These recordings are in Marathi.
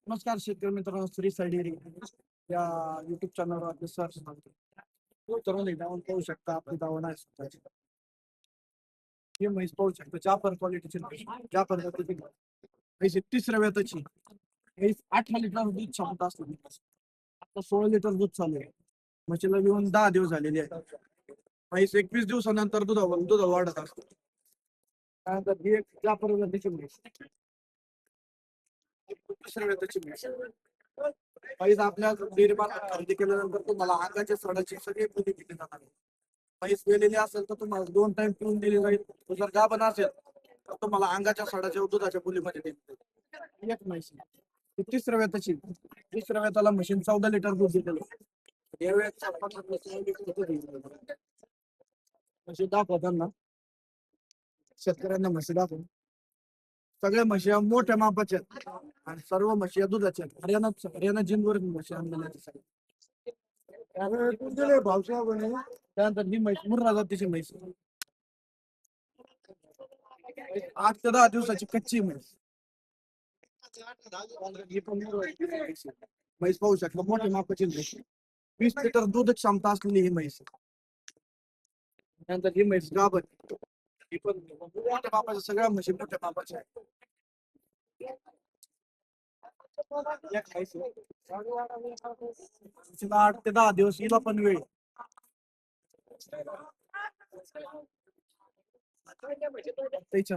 नमस्कार शेतकरी मित्रांनो, श्री साईडेरी या युट्यूब चॅनलवर आपले सर सांगतो. तरुण दावण पाहू शकता, आपली दावण आहे स्वतःची. ही म्हैस पाहू शकता, जाफर क्वालिटीची ज्या पद्धतीची म्हैस 30 वेताची म्हैस 8 लिटर दूध क्षमता असते. आता 16 लिटर दूध चालू आहे. म्हशीला येऊन 10 दिवस झालेले आहेत. म्हैस 21 दिवसानंतर दूध वाढत असते. त्यानंतर ही एक ज्या पद्धतीची म्हैस 30 वेताची म्हैस म्हैस आपल्या डेअरीमार्फत खरेदी केल्यानंतर तुम्हाला अंगाच्या सडाची सगळी मुली दिली जाणार आहे. म्हैस वेलेली असेल तर तुम्हाला 2 टाइम पिऊन दिली जाईल. जर गाभण असेल तर तुम्हाला अंगाच्या सडाच्या दुधाच्या मुलीमध्ये दिली जाईल. एक म्हैस 30 वेताची 30 वेताला मशीन 14 लिटर दूध दिलेलं. यावेळेस म्हशी दाखवताना शेतकऱ्यांना म्हशी दाखवून सगळ्या म्हशी मोठ्या मापाच्या आणि सर्व म्हशी दुधाच्या हरियाणा जिनवर म्हशी आणलेल्या. भावसा बने त्यानंतर ही म्हैस मुर्रा जातीची म्हैस 8 ते 10 दिवसाची कच्ची म्हैस. म्हैस पाहू शकता, मोठ्या मापाची म्हैस 20 लिटर दूध क्षमता असलेली ही म्हैस. त्यानंतर ही म्हैस गाभण ही पण मोठ्या मापाच्या, सगळ्या म्हशी मोठ्या मापाच्या आहेत. एक म्हैस 8 ते 10 दिवस हिला पण वेळ. त्याच्या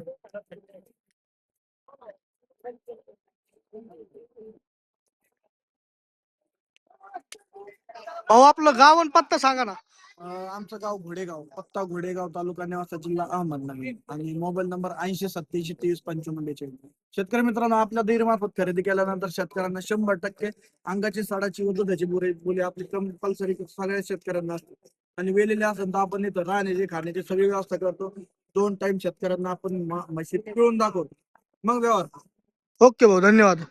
भाऊ आपलं गाव आणि पत्ता सांगा ना. आमचं गाव घोडेगाव, पत्ता घोडेगाव, तालुका नेवासा, जिल्हा अहमदनगर आणि मोबाईल नंबर 80 87 23 45. शेतकरी मित्रांनो, आपल्या डेअरीमार्फत खरेदी केल्यानंतर शेतकऱ्यांना 100% अंगाची साडाची व दुधाची बोली आपली कंपल्सरी सगळ्या शेतकऱ्यांना असते. आणि वेलेले असेल तर आपण इथं राहण्याची खाण्याची सगळी व्यवस्था करतो. 2 टाइम शेतकऱ्यांना आपण म्हशी पिळून दाखवतो, मग व्यवहार. ओके भाऊ, धन्यवाद.